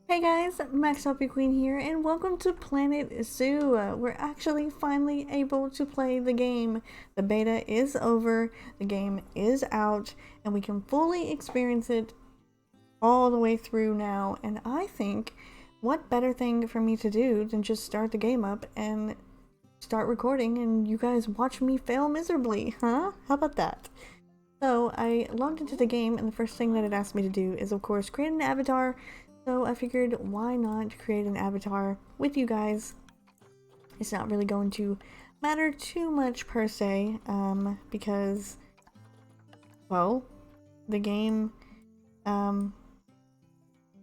Hey guys, MaxLPQueen here, and welcome to Planet Zoo. We're actually finally able to play the game. The beta is over, the game is out, and we can fully experience it all the way through now. And I think, what better thing for me to do than just start the game up and start recording and you guys watch me fail miserably, huh? How about that? So I logged into the game, and the first thing that it asked me to do is, of course, create an avatar. So I figured, why not create an avatar with you guys? It's not really going to matter too much per se, because, well, the game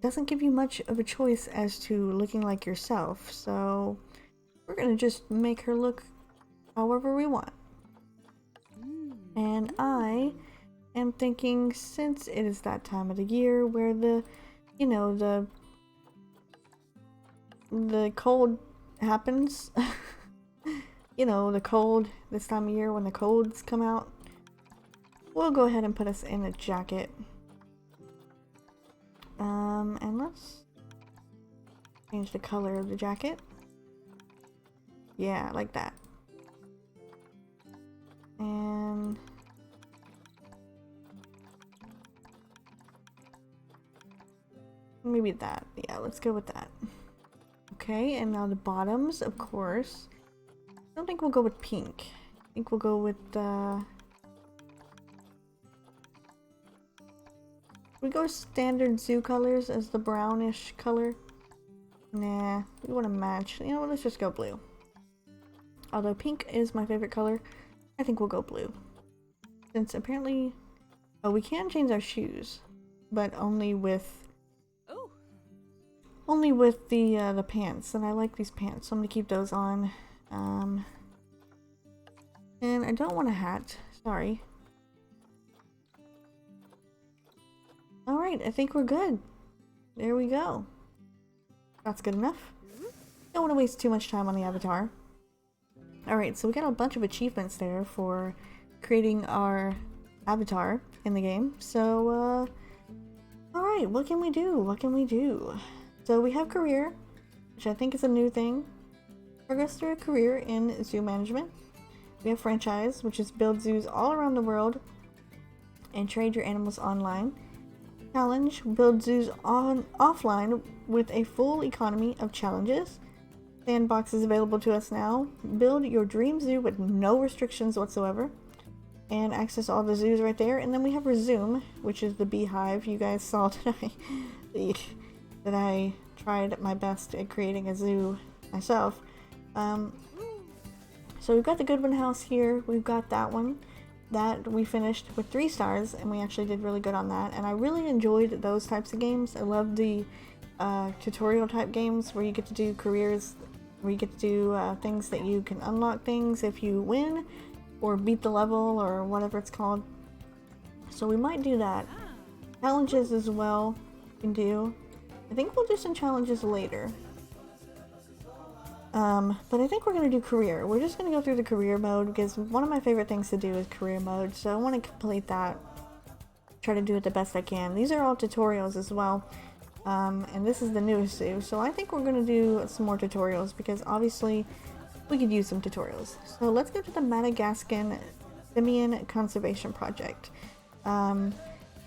doesn't give you much of a choice as to looking like yourself. So we're gonna just make her look however we want. And I am thinking, since it is that time of the year where the cold happens. The cold this time of year when the colds come out. We'll go ahead and put us in a jacket. And let's change the color of the jacket. Yeah, like that. And maybe that. Yeah, let's go with that. Okay, and now the bottoms, of course. I don't think we'll go with pink. I think we'll go with we go standard zoo colors as the brownish color. Nah, we want to match. You know what, let's just go blue. Although pink is my favorite color, I think we'll go blue. Since apparently, oh, we can change our shoes, but only with the pants, and I like these pants, so I'm gonna keep those on. And I don't want a hat, sorry. Alright, I think we're good. There we go. That's good enough. Don't want to waste too much time on the avatar. Alright, so we got a bunch of achievements there for creating our avatar in the game. So, alright, what can we do? What can we do? So we have career, which I think is a new thing. Progress through a career in zoo management. We have franchise, which is build zoos all around the world and trade your animals online. Challenge, build zoos offline with a full economy of challenges. Sandbox is available to us now. Build your dream zoo with no restrictions whatsoever. And access all the zoos right there. And then we have Resume, which is the beehive you guys saw today. That I tried my best at creating a zoo myself. So we've got the Goodwin House here. We've got that one that we finished with 3 stars, and we actually did really good on that. And I really enjoyed those types of games. I love the tutorial type games where you get to do careers, where you get to do things that you can unlock things if you win or beat the level or whatever it's called. So we might do that. Challenges as well we can do. I think we'll do some challenges later. But I think we're going to do career. We're just going to go through the career mode because one of my favorite things to do is career mode. So I want to complete that. Try to do it the best I can. These are all tutorials as well. And this is the newest zoo. So I think we're going to do some more tutorials because obviously we could use some tutorials. So let's go to the Madagascan Simian Conservation Project.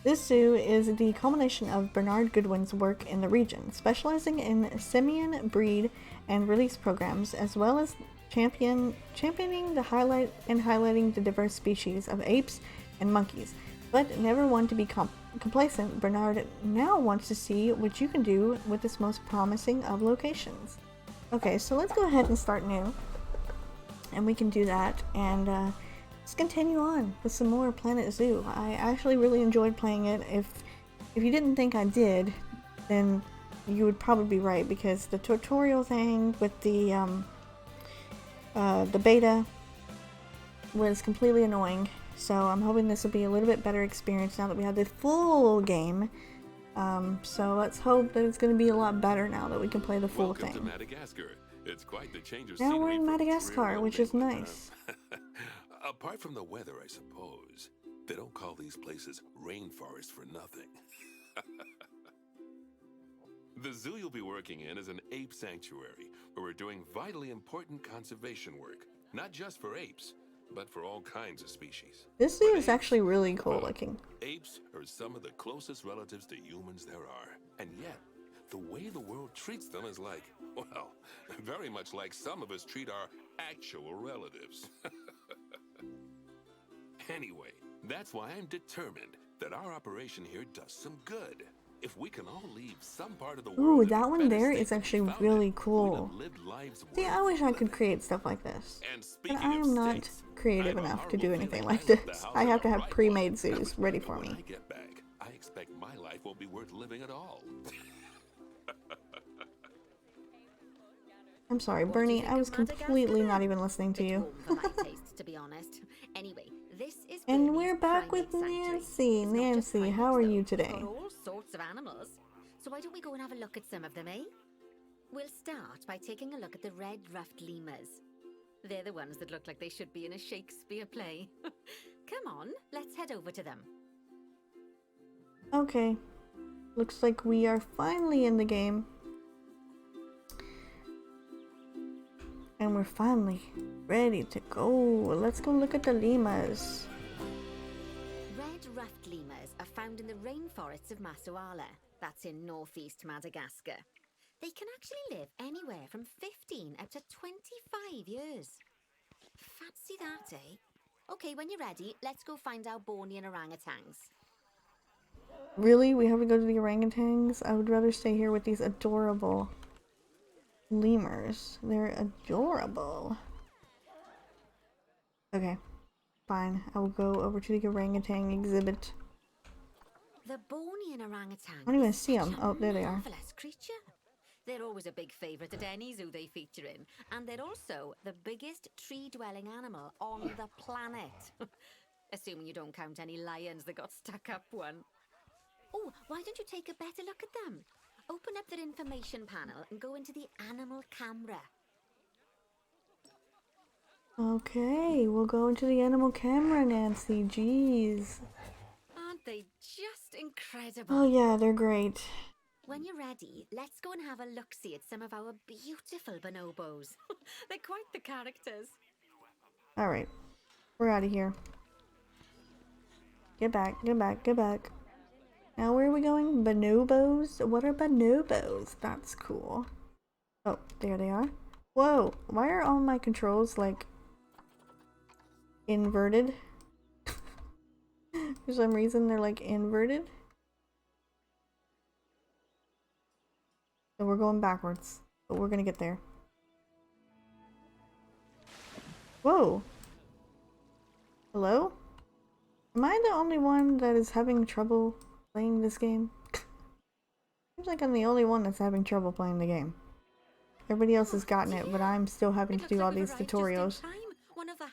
This zoo is the culmination of Bernard Goodwin's work in the region, specializing in simian breed and release programs, as well as championing the highlighting the diverse species of apes and monkeys. But never one to be complacent, Bernard now wants to see what you can do with this most promising of locations. Okay, so let's go ahead and start new, and we can do that, and let's continue on with some more Planet Zoo. I actually really enjoyed playing it. If you didn't think I did, then you would probably be right, because the tutorial thing with the beta was completely annoying. So I'm hoping this will be a little bit better experience now that we have the full game. So let's hope that it's going to be a lot better now that we can play the full Welcome thing. to Madagascar. It's quite the change of Now we're scenery in from Madagascar, Israel, which is but, nice. apart from the weather, I suppose. They don't call these places rainforests for nothing. The zoo you'll be working in is an ape sanctuary where we're doing vitally important conservation work. Not just for apes, but for all kinds of species. This zoo is actually really cool well, looking. Apes are some of the closest relatives to humans there are. And yet, the way the world treats them is like, well, very much like some of us treat our actual relatives. Anyway, that's why I'm determined that our operation here does some good. If we can all leave some part of the world. Ooh, that one there is actually really cool. See, I wish I could create stuff like this. But I am not creative enough to do anything like this. I have to have pre-made zoos ready for me. When I get back, I expect my life won't be worth living at all. I'm sorry, Bernie, I was completely not even listening to you. For my taste, to be honest. Anyway, this is And we're back with Nancy. Nancy, how are you today? Got all sorts of animals. So why don't we go and have a look at some of them, eh? We'll start by taking a look at the red-ruffed lemurs. They're the ones that look like they should be in a Shakespeare play. Come on, let's head over to them. Okay. Looks like we are finally in the game. And we're finally ready to go. Let's go look at the lemurs. Red-ruffed lemurs are found in the rainforests of Masoala. That's in northeast Madagascar. They can actually live anywhere from 15 up to 25 years. Fancy that, eh? Okay, when you're ready, let's go find our Bornean orangutans. Really? We have to go to the orangutans? I would rather stay here with these adorable lemurs. They're adorable. Okay, fine. I will go over to the orangutan exhibit. The Bornean orangutan. I don't even see them. Oh, there they are. Marvelous creature. They're always a big favourite at any zoo they feature in, and they're also the biggest tree-dwelling animal on the planet. Assuming you don't count any lions that got stuck up one. Oh, why don't you take a better look at them? Open up their information panel and go into the animal camera. Okay, we'll go into the animal camera, Nancy. Jeez. Aren't they just incredible? Oh yeah, they're great. When you're ready, let's go and have a look-see at some of our beautiful bonobos. They're quite the characters. Alright, we're out of here. Get back, get back, get back. Now where are we going? Bonobos? What are bonobos? That's cool. Oh, there they are. Whoa, why are all my controls like inverted? For some reason they're like inverted. So we're going backwards, but we're gonna get there. Whoa. Hello? Am I the only one that is having trouble playing this game? Seems like I'm the only one that's having trouble playing the game. Everybody else has gotten it, but I'm still having to do all these tutorials.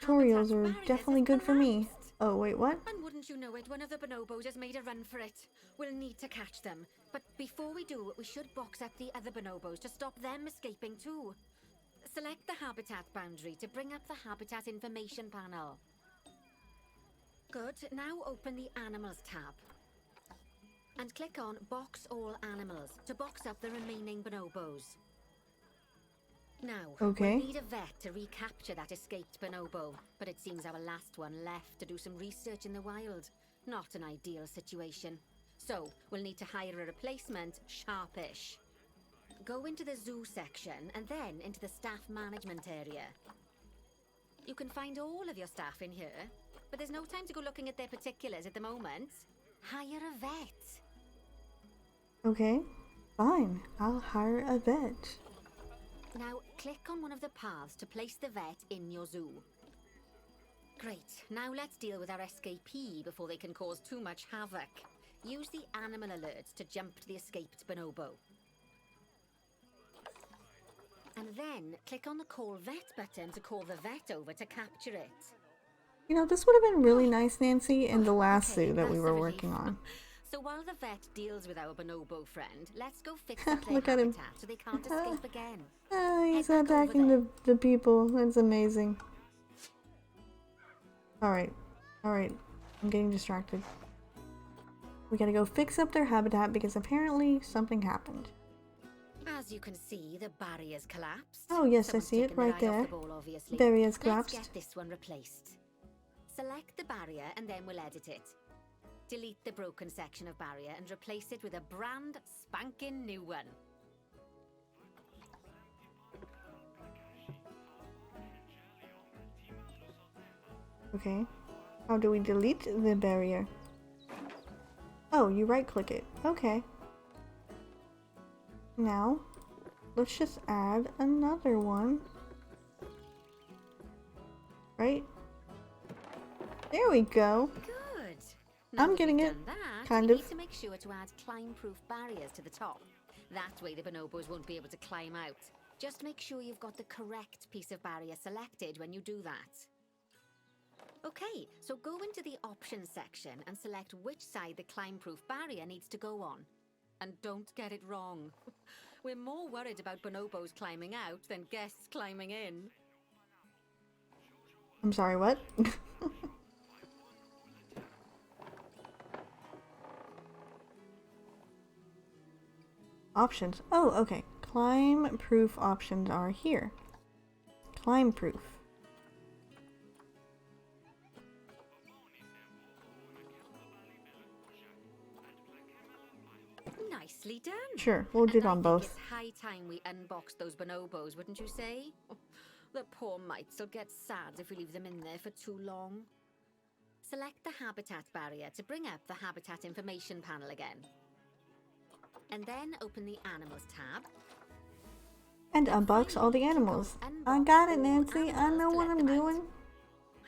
Tutorials are definitely good for me. Oh, wait, what? And wouldn't you know it, one of the bonobos has made a run for it. We'll need to catch them. But before we do, we should box up the other bonobos to stop them escaping too. Select the habitat boundary to bring up the habitat information panel. Good, now open the Animals tab. And click on Box All Animals to box up the remaining bonobos. Now, okay. We'll need a vet to recapture that escaped bonobo, but it seems our last one left to do some research in the wild. Not an ideal situation. So, we'll need to hire a replacement, sharpish. Go into the zoo section and then into the staff management area. You can find all of your staff in here, but there's no time to go looking at their particulars at the moment. Hire a vet. Okay, fine. I'll hire a vet. Now, click on one of the paths to place the vet in your zoo. Great, now let's deal with our escapee before they can cause too much havoc. Use the animal alerts to jump to the escaped bonobo. And then, click on the Call Vet button to call the vet over to capture it. You know, this would have been really nice, Nancy, in the last zoo that we were relief. working on. So while the vet deals with our bonobo friend, let's go fix up their Look at him. habitat so they can't escape again. He's Head back over attacking there. the people. That's amazing. Alright. Alright. I'm getting distracted. We gotta go fix up their habitat because apparently something happened. As you can see, the barrier's collapsed. Oh yes, Someone's I see it taken their right eye off there. the ball, obviously. Barrier's Let's collapsed. get this one replaced. Select the barrier and then we'll edit it. Delete the broken section of barrier and replace it with a brand spanking new one. Okay. How do we delete the barrier? Oh, you right click it. Okay. Now, let's just add another one. Right? There we go. Good. Now I'm that getting we've it. done that, Kind we of. need to make sure to add climb-proof barriers to the top. That way the bonobos won't be able to climb out. Just make sure you've got the correct piece of barrier selected when you do that. Okay, so go into the options section and select which side the climb-proof barrier needs to go on. And don't get it wrong. We're more worried about bonobos climbing out than guests climbing in. I'm sorry, what? Options. Oh, okay. Climb proof options are here. Climb proof. Nicely done. Sure, we'll do it on I think both. it's high time we unbox those bonobos, wouldn't you say? The poor mites will get sad if we leave them in there for too long. Select the habitat barrier to bring up the habitat information panel again. And then open the animals tab. And unbox all the animals. I got it, Nancy. I know what I'm doing.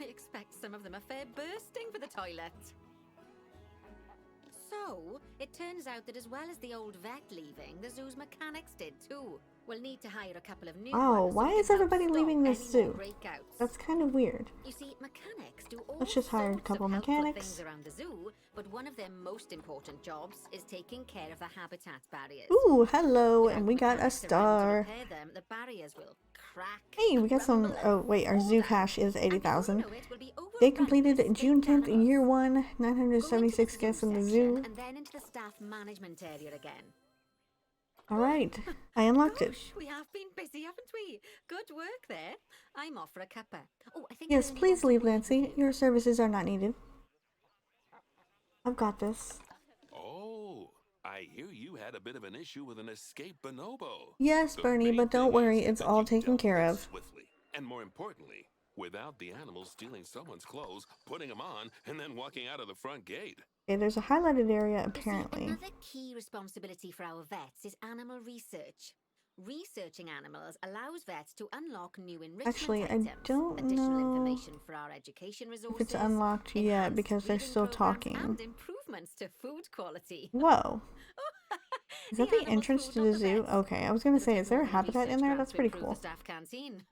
I expect some of them are fair bursting for the toilet. So, it turns out that as well as the old vet leaving, the zoo's mechanics did too. We'll need to hire a couple of new Oh, ones so why we is can help everybody stop leaving this any more zoo? breakouts. That's kind of weird. You see, mechanics do all Let's just hire a sorts couple of helpful mechanics. things around the zoo, but one of their most important jobs is taking care of the habitat barriers. Ooh, hello, Without and we got a mechanics around to star. repair them, the barriers will crack, Hey, we got some. crumble, Oh, and wait, our fall zoo down. cash is And before 80,000. you know it, we'll be They overrun completed with June escaped 10th, animals. year 1, Go into the 976 zoo guests in the section zoo. and then into the staff management area again. Alright, I unlocked it. Gosh, we have been busy, haven't we? Good work there. I'm off for a cuppa. Oh, I think Yes, Ernie please wants a leave, word with Nancy. you. Your services are not needed. I've got this. Oh, I hear you had a bit of an issue with an escaped bonobo. Yes, The Bernie, main but don't thing worry, is it's that all you taken dealt care with it of. swiftly, and more importantly, without the animals stealing someone's clothes, putting them on, and then walking out of the front gate. Okay, there's a highlighted area You see, apparently. another key responsibility for our vets is animal research. Researching animals allows vets to unlock new enrichment Actually, I items, don't additional know information for our education resources, if it's unlocked yet enhanced because they're breeding still programs, talking. and improvements to food quality. Whoa. Is that the animals' entrance food, to not the the zoo? vets. Okay, I was gonna It'll say, take is there a more than habitat in research there? grant That's to pretty improve cool. the staff canteen.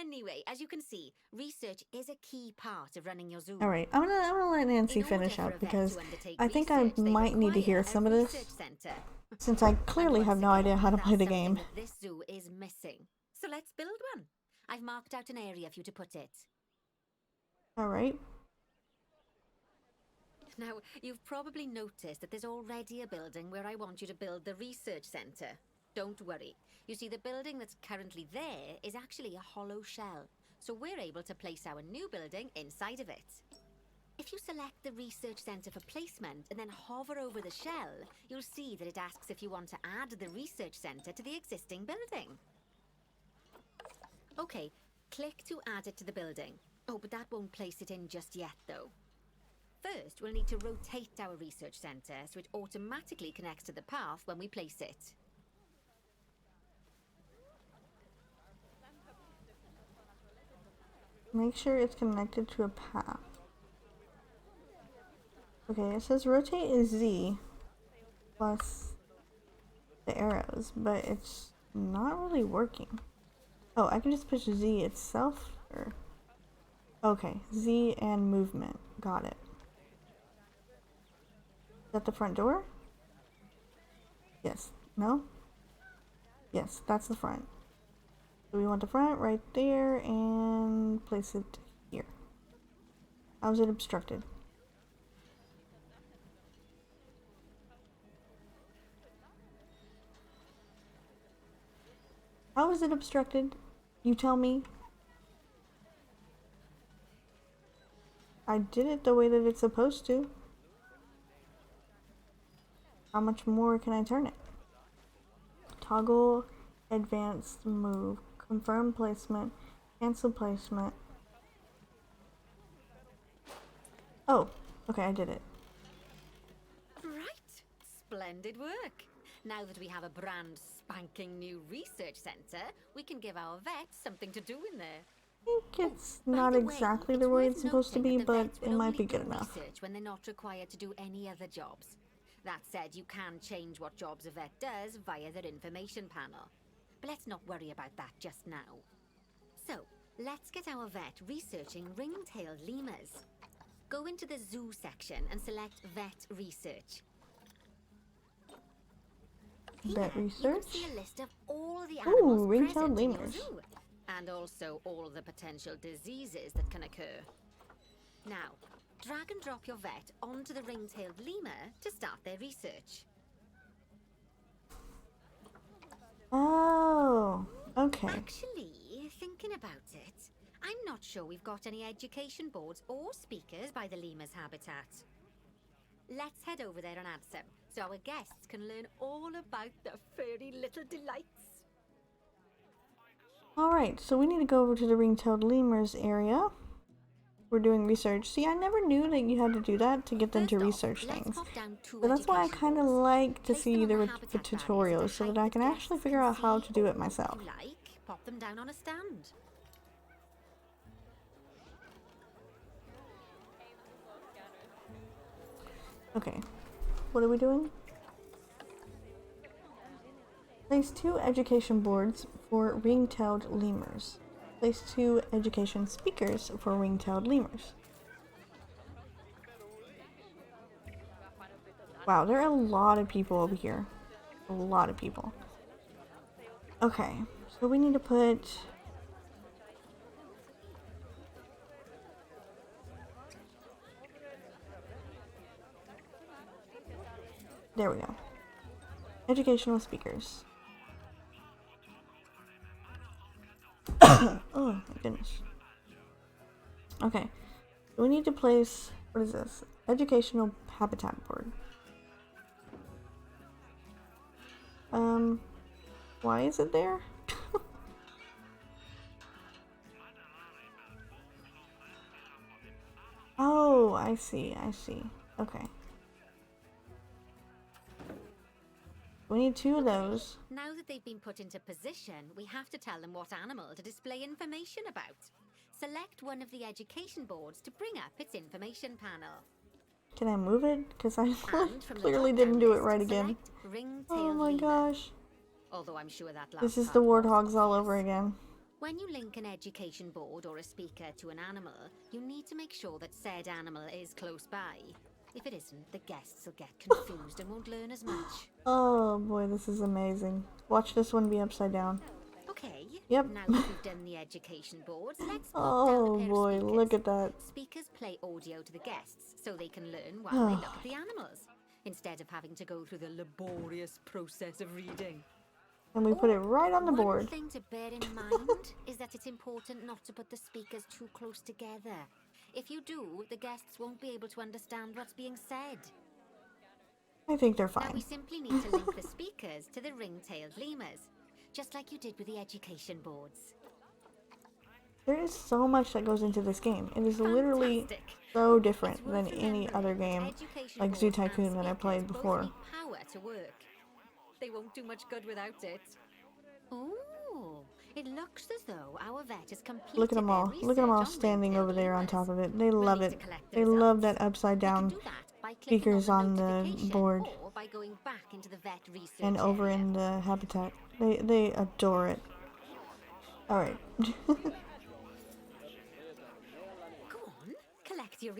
Anyway, as you can see, research is a key part of running your zoo. Alright, I'm gonna let Nancy In order finish for a up vet because to undertake I think I research, they might need to hear require a some of this, research centre. since I And clearly have once no again, idea how to that's play the something game. that this zoo is missing. So let's build one. I've marked out an area for you to put it. Alright. Now, you've probably noticed that there's already a building where I want you to build the research centre. Don't worry. You see, the building that's currently there is actually a hollow shell. So we're able to place our new building inside of it. If you select the research centre for placement and then hover over the shell, you'll see that it asks if you want to add the research centre to the existing building. Okay, click to add it to the building. Oh, but that won't place it in just yet, though. First, we'll need to rotate our research centre so it automatically connects to the path when we place it. Make sure it's connected to a path. Okay, it says rotate is Z plus the arrows, but it's not really working. Oh, I can just push Z itself? Or... Okay, Z and movement. Got it. Is that the front door? Yes. No? Yes, that's the front. So we want the front right there and place it here. How is it obstructed? How is it obstructed? You tell me. I did it the way that it's supposed to. How much more can I turn it? Toggle advanced move. Confirm placement. Cancel placement. Oh, okay, I did it. Right. Splendid work. Now that we have a brand spanking new research centre, we can give our vets something to do in there. I think it's not exactly the way it's supposed to be, but it might be good enough. Research when they're not required to do any other jobs. That said, you can change what jobs a vet does via their information panel. But let's not worry about that just now. So, let's get our vet researching ring-tailed lemurs. Go into the zoo section and select Vet Research. Vet Research? You can see a list of all the animals ring-tailed present in your lemurs. zoo, and also all the potential diseases that can occur. Now, drag and drop your vet onto the ring-tailed lemur to start their research. Oh, okay. Actually, thinking about it, I'm not sure we've got any education boards or speakers by the lemur's habitat. Let's head over there and add some, so our guests can learn all about the furry little delights. Alright, so we need to go over to the ring-tailed lemurs area. We're doing research. See, I never knew that you had to do that to get them to research things. So that's why I kind of like to see the tutorials, so that I can actually figure out how to do it myself. Pop them down on a stand. Okay, what are we doing? Place 2 education boards for ring-tailed lemurs. Place 2 education speakers for ring-tailed lemurs. Wow, there are a lot of people over here. A lot of people. Okay, so we need to put... There we go. Educational speakers. Oh my goodness. Okay. We need to place, what is this? Educational habitat board. Why is it there? Oh, I see, I see. Okay. We need 2 of those. Now that they've been put into position, we have to tell them what animal to display information about. Select one of the education boards to bring up its information panel. Can I move it? Because I clearly didn't do it right again. Oh my gosh. Although I'm sure that this is the warthogs all over again. When you link an education board or a speaker to an animal, you need to make sure that said animal is close by. If it isn't, the guests will get confused and won't learn as much. Oh boy, this is amazing. Watch this one be upside down. Okay. Yep. Now that we've done the education boards, let's put oh down a pair boy, of speakers. look at that. Speakers play audio to the guests so they can learn while they look at the animals, instead of having to go through the laborious process of reading. And we put it right on the board. One thing to bear in mind is that it's important not to put the speakers too close together. If you do, the guests won't be able to understand what's being said. I think they're Now fine. we simply need to link the speakers to the ring-tailed lemurs, just like you did with the education boards. There is so much that goes into this game. It is literally so different than any other game, like Zoo Tycoon that I played before. Power to work. They won't do much good without it. Oh, it looks as though our vet is completed. Look at them all. Look at them all standing over there on top of it. They love it. They love that upside down speakers on the board and over in the habitat. They adore it. Alright.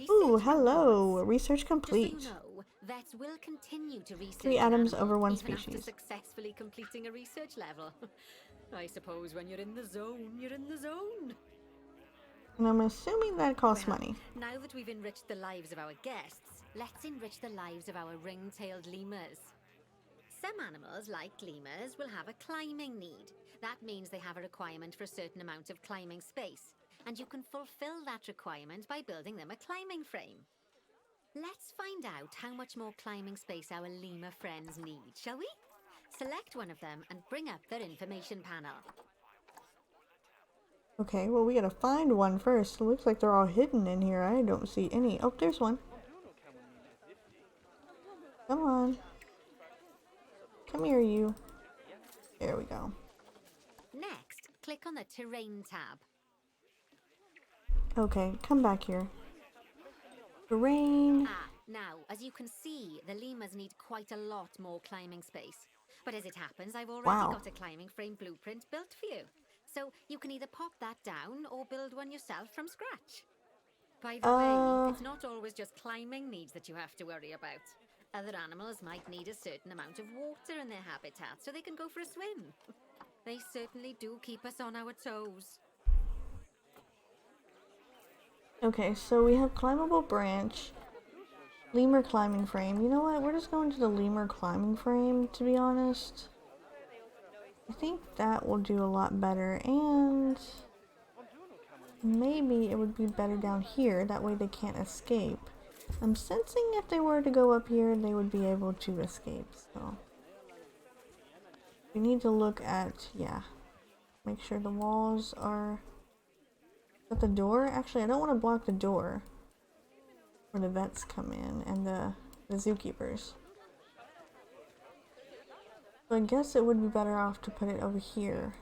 Ooh, hello! Research complete. So you know, vets will continue to research 3 atoms an over animal 1 even after species. successfully completing a research level. I suppose when you're in the zone, you're in the zone. And I'm assuming that costs money. Now that we've enriched the lives of our guests, let's enrich the lives of our ring-tailed lemurs. Some animals, like lemurs, will have a climbing need. That means they have a requirement for a certain amount of climbing space, and you can fulfill that requirement by building them a climbing frame. Let's find out how much more climbing space our lemur friends need, shall we? Select one of them and bring up their information panel. Okay, well we gotta find one first. It looks like they're all hidden in here. I don't see any. Oh, there's one. Come on. Come here, you. There we go. Next, click on the Terrain tab. Okay, come back here. Terrain. Now, as you can see, the lemurs need quite a lot more climbing space. But as it happens, I've already got a climbing frame blueprint built for you. So you can either pop that down or build one yourself from scratch. By the way, it's not always just climbing needs that you have to worry about. Other animals might need a certain amount of water in their habitat so they can go for a swim. They certainly do keep us on our toes. Okay, so we have climbable branch, lemur climbing frame. You know what? We're just going to the lemur climbing frame, to be honest. I think that will do a lot better, and maybe it would be better down here. That way they can't escape. I'm sensing if they were to go up here, they would be able to escape, so. We need to look at, yeah, make sure the walls are at the door. Actually, I don't want to block the door where the vets come in and the zookeepers. So I guess it would be better off to put it over here.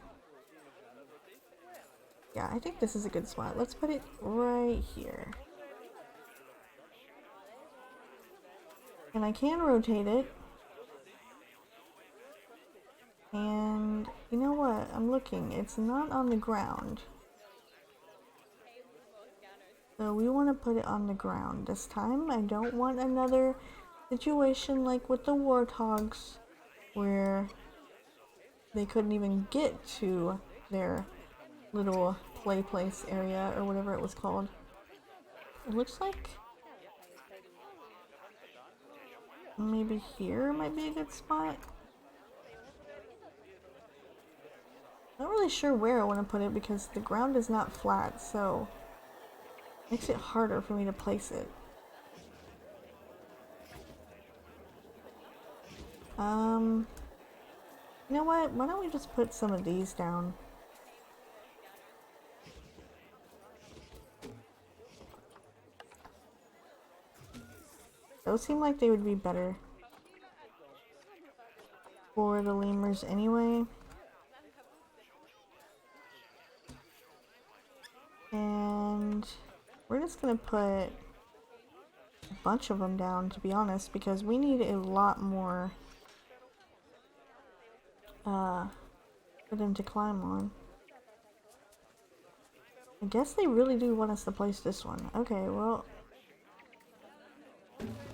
Yeah, I think this is a good spot. Let's put it right here. And I can rotate it. And you know what? I'm looking. It's not on the ground. So we want to put it on the ground this time. I don't want another situation like with the warthogs where they couldn't even get to their little play place area or whatever it was called. It looks like maybe here might be a good spot. Not really sure where I want to put it because the ground is not flat, so it makes it harder for me to place it. You know what? Why don't we just put some of these down? Those seem like they would be better for the lemurs anyway. And we're just gonna put a bunch of them down, to be honest, because we need a lot more for them to climb on. I guess they really do want us to place this one. Okay, well,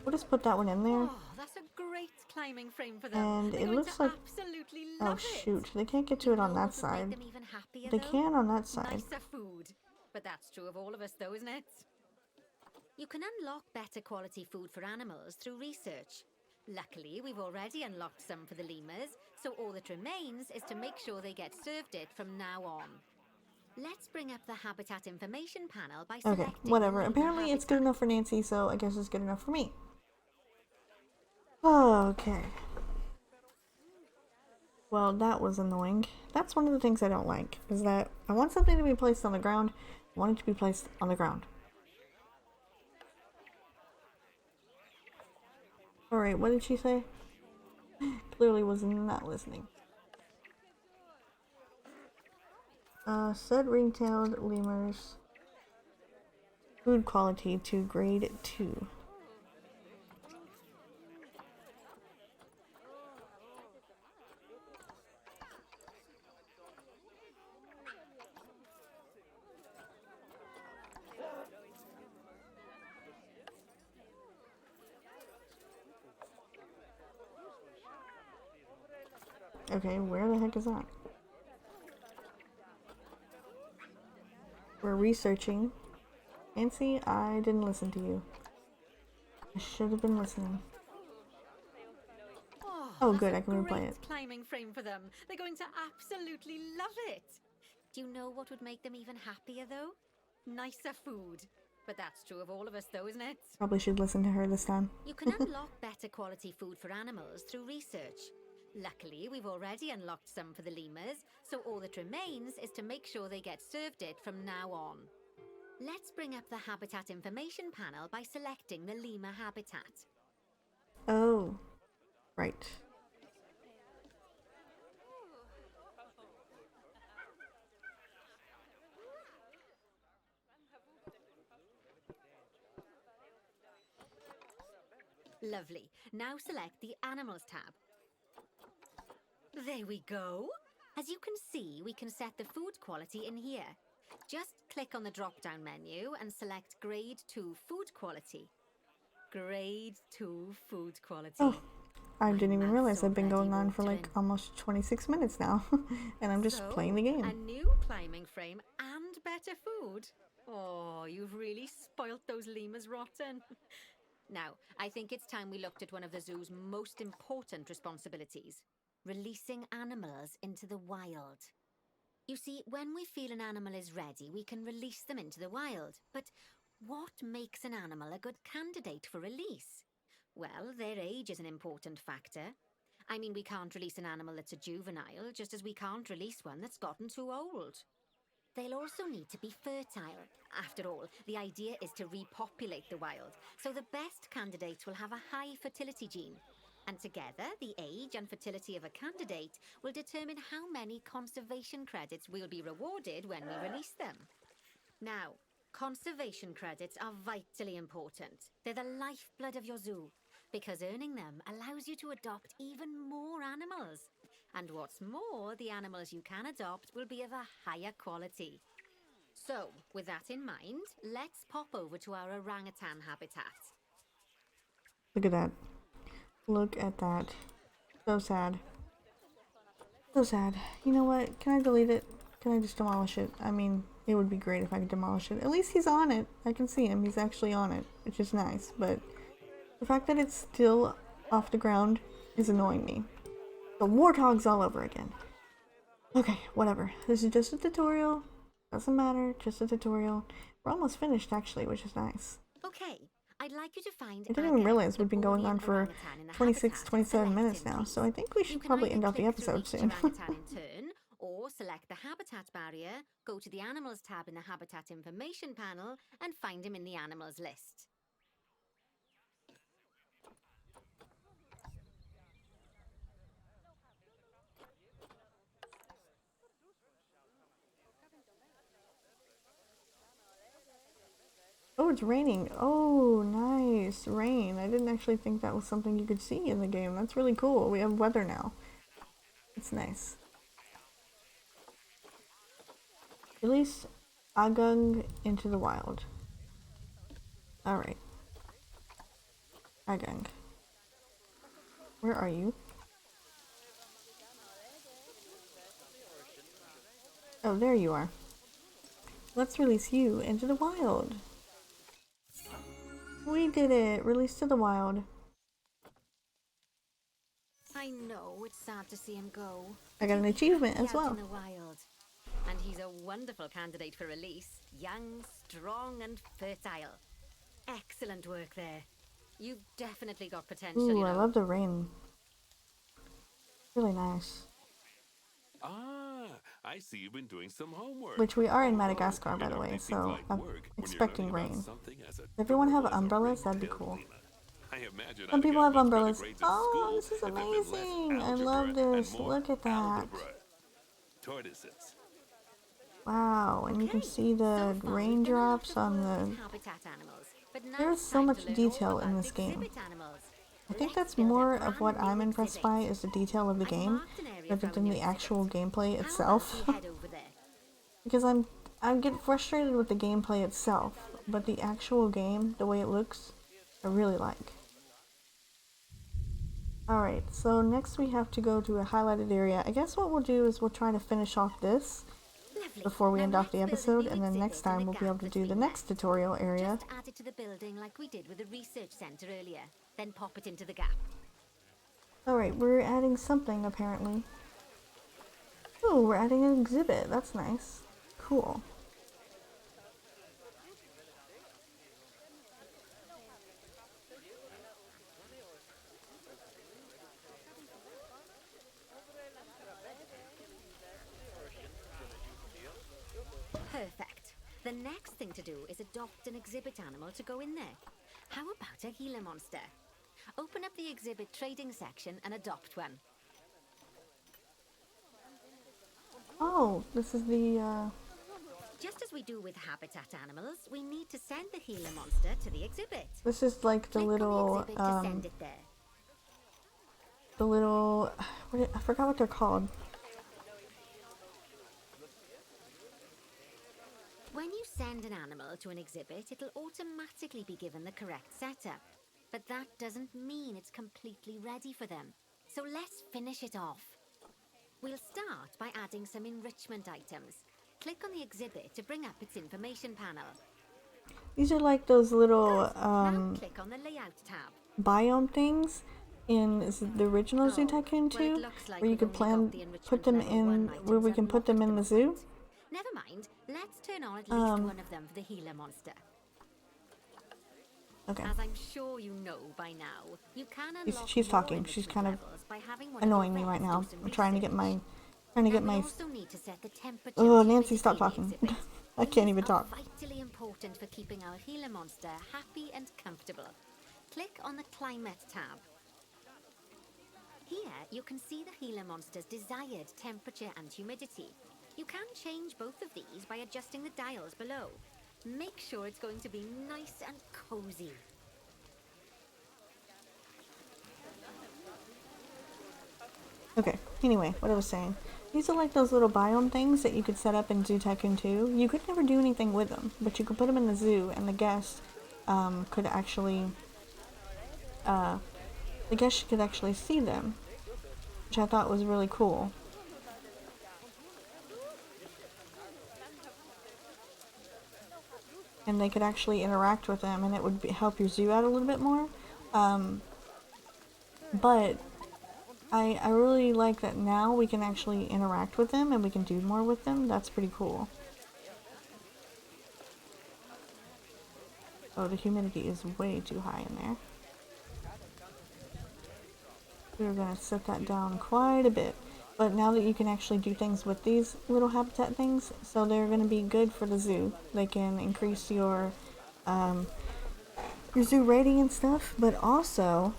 we'll just put that one in there. Oh, that's a great climbing frame for them. And They're it going looks to like, absolutely oh love shoot, it. they can't get to it on that Make side. them even happier, They though? can on that side. Nicer food. But that's true of all of us, though, isn't it? You can unlock better quality food for animals through research. Luckily, we've already unlocked some for the lemurs, so all that remains is to make sure they get served it from now on. Let's bring up the habitat information panel by selecting Okay, whatever. the lemur Apparently it's good habitat. enough for Nancy, so I guess it's good enough for me. Okay. Well, that was annoying. That's one of the things I don't like, is that I want something to be placed on the ground. I want it to be placed on the ground. Alright, what did she say? Clearly was not listening. Said ring-tailed lemurs. Food quality to grade 2. Okay, where the heck is that? We're researching. Nancy, I didn't listen to you. I should have been listening. Oh, Oh, That's good, a I can replay great it. climbing frame for them. They're going to absolutely love it. Do you know what would make them even happier, though? Nicer food. But that's true of all of us, though, isn't it? Probably should listen to her this time. You can unlock better quality food for animals through research. Luckily, we've already unlocked some for the lemurs, so all that remains is to make sure they get served it from now on. Let's bring up the habitat information panel by selecting the lemur habitat. Oh, right. Lovely. Now select the Animals tab. There we go. As you can see, we can set the food quality in here. Just click on the drop-down menu and select Grade 2 Food Quality. Grade 2 Food Quality. Oh, I My didn't even mouth's realize I've been already going on for like watering. almost 26 minutes now. And I'm just playing the A game. new climbing frame and better food. Oh, you've really spoilt those lemurs rotten. Now, I think it's time we looked at one of the zoo's most important responsibilities. Releasing animals into the wild. You see, when we feel an animal is ready, we can release them into the wild. But what makes an animal a good candidate for release? Well, their age is an important factor. I mean, we can't release an animal that's a juvenile, just as we can't release one that's gotten too old. They'll also need to be fertile. After all, the idea is to repopulate the wild, so the best candidates will have a high fertility gene. And together, the age and fertility of a candidate will determine how many conservation credits we'll be rewarded when we release them. Now, conservation credits are vitally important. They're the lifeblood of your zoo, because earning them allows you to adopt even more animals. And what's more, the animals you can adopt will be of a higher quality. So, with that in mind, let's pop over to our orangutan habitat. Look at that. Look at that. So sad. So sad. You know what? Can I delete it? Can I just demolish it? I mean, it would be great if I could demolish it. At least he's on it. I can see him. He's actually on it, which is nice. But the fact that it's still off the ground is annoying me. The warthogs all over again. Okay, whatever. This is just a tutorial. Doesn't matter. Just a tutorial. We're almost finished, actually, which is nice. Okay, I'd like you to find I didn't even realize we'd been going on for 26, 27 minutes now, so I think we should probably end off the episode soon. Orangutan in turn, or select the habitat barrier, go to the animals tab in the habitat information panel, and find him in the animals list. Oh, it's raining. Oh, nice. Rain. I didn't actually think that was something you could see in the game. That's really cool. We have weather now. It's nice. Release Agung into the wild. Alright. Agung. Where are you? Oh, there you are. Let's release you into the wild. We did it! Released to the wild. I know, it's sad to see him go. I got an achievement as Out well. in the wild. And he's a wonderful candidate for release. Young, strong, and fertile. Excellent work there. You've definitely got potential, Ooh, you know. I love the rain. Really nice. Ah, I see you've been doing some homework. Which we are in Oh, Madagascar, by you the know, way, these things so like I'm work when you're expecting learning about rain. something as Does everyone have adorable as a umbrellas? That'd be ring-tailed cool. lemur. I imagine Some I'd people get have much better umbrellas. grades in Oh, school this is if there'd been less amazing! I algebra love and this. more Look at that. algebra. Tortoises. Wow, and you can Okay, see the so far we've done a lot raindrops of on work the... with habitat animals, but now There's it's so time much to learn detail all in about this game. exhibit animals. I think Let's that's build a more of brand what new I'm impressed exhibit. by is the detail of the I've game, marked an area rather for our than new the actual exhibit. gameplay How itself. about we head over there? Because I get frustrated with the gameplay itself, but the actual game, the way it looks, I really like. Alright, so next we have to go to a highlighted area. I guess what we'll do is we'll try to finish off this Lovely. before we Now end off the let's build a episode, new and then next exhibit in time the we'll be able gap to do the between next them. tutorial area. Just add it to the building like we did with the research centre earlier, then pop it into the gap. Alright, we're adding something apparently. Oh, we're adding an exhibit. That's nice. Cool. Perfect. The next thing to do is adopt an exhibit animal to go in there. How about a Gila monster? Open up the exhibit trading section and adopt one. Oh, this is the, Just as we do with habitat animals, we need to send the Gila monster to the exhibit. this is like the Click little, on the exhibit to send it there. I forgot what they're called. When you send an animal to an exhibit, it'll automatically be given the correct setup. But that doesn't mean it's completely ready for them. So let's finish it off. We'll start by adding some enrichment items. Click on the exhibit to bring up its information panel. These are like those little, Now click on the layout tab. biome things in the original Zoo Oh, Tycoon 2, well, it looks like where you we've could only got put the enrichment them level in, 1 where we items can put them in the unlocked zoo. at present. Never mind, let's turn on at least one of them for the Gila monster. Okay. As I'm sure you know by now, you can unlock She's more talking. She's enrichment kind of levels by having one annoying of me your right reps now. do some I'm trying to get research. my, And we also need to set the temperature oh, and Nancy, humidity stop in the talking. exhibit. I can't These even are talk. vitally important for keeping our Gila monster happy and comfortable. Click on the Climate tab. Here, you can see the Gila monster's desired temperature and humidity. You can change both of these by adjusting the dials below. Make sure it's going to be nice and cozy. Okay, anyway, what I was saying. These are like those little biome things that you could set up in Zoo Tycoon 2. You could never do anything with them, but you could put them in the zoo and the guest could actually, see them, which I thought was really cool. And they could actually interact with them and it would help your zoo out a little bit more. But I really like that now we can actually interact with them and we can do more with them. That's pretty cool. Oh, the humidity is way too high in there. We're going to set that down quite a bit. But now that you can actually do things with these little habitat things, so they're going to be good for the zoo. They can increase your zoo rating and stuff, but also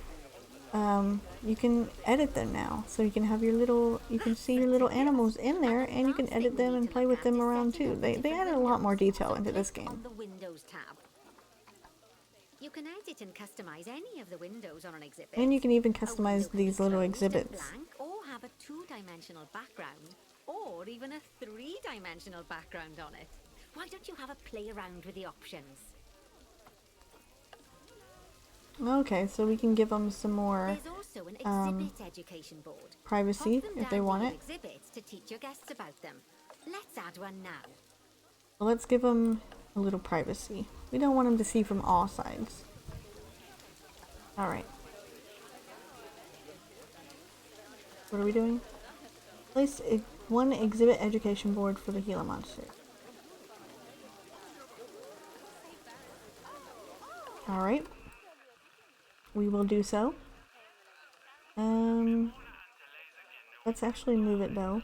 you can edit them now. So you can have your little, you can see your little animals in there, and you can edit them and play with them around too. They added a lot more detail into this game. On the Windows tab. You can edit and customize any of the windows on an exhibit. And you can even A window customize can be these little closed and exhibits. blank, or have a two-dimensional background, or even a three-dimensional background on it. Why don't you have a play around with the options? Okay, so we can give them some more There's also an exhibit education board. privacy Pop them if they down want near it. exhibits to teach your guests about them. Let's add one now. Well, let's give them a little privacy. We don't want them to see from all sides. Alright. What are we doing? Place one exhibit education board for the Gila monster. Alright. We will do so. Let's actually move it though.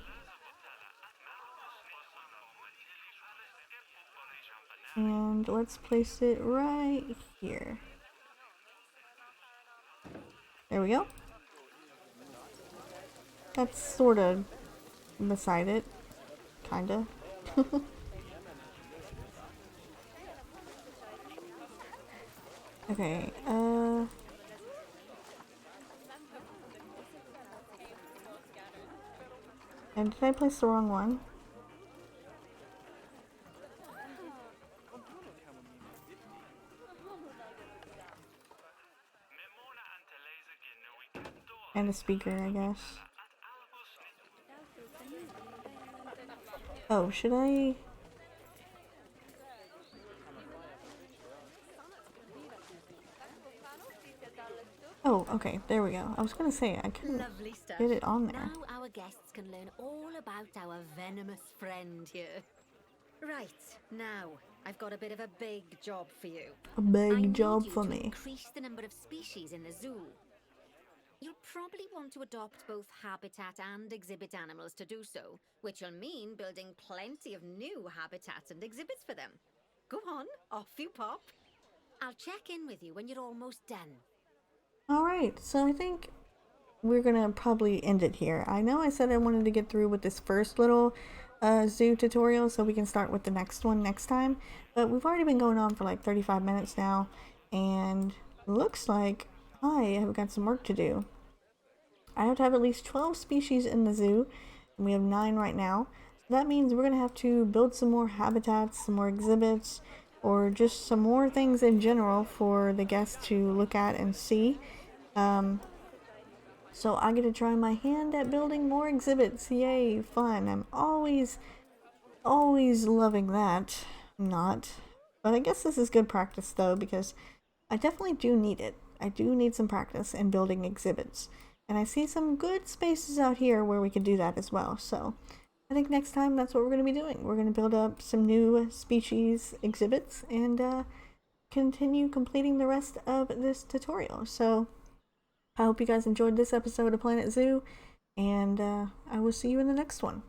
And let's place it right here. There we go. That's sort of beside it. Kinda. Okay, and did I place the wrong one? And a speaker, I guess. Oh, should I? Oh, okay, there we go. I was gonna say, I couldn't Lovely stuff. get it on there. Now our guests can learn all about our venomous friend here. Right, now, I've got a bit of a big job for you. A I big need job you for to me. increase the number of species in the zoo. You'll probably want to adopt both habitat and exhibit animals to do so, which will mean building plenty of new habitats and exhibits for them. Go on, off you pop. I'll check in with you when you're almost done. Alright, so I think we're gonna probably end it here. I know I said I wanted to get through with this first little zoo tutorial so we can start with the next one next time, but we've already been going on for like 35 minutes now, and looks like I have got some work to do. I have to have at least 12 species in the zoo, and we have 9 right now. So that means we're gonna have to build some more habitats, some more exhibits, or just some more things in general for the guests to look at and see. So I get to try my hand at building more exhibits. Yay, fun. I'm always loving that. Not. But I guess this is good practice though, because I definitely do need it. I do need some practice in building exhibits. And I see some good spaces out here where we could do that as well. So I think next time that's what we're going to be doing. We're going to build up some new species exhibits and continue completing the rest of this tutorial. So I hope you guys enjoyed this episode of Planet Zoo, and I will see you in the next one.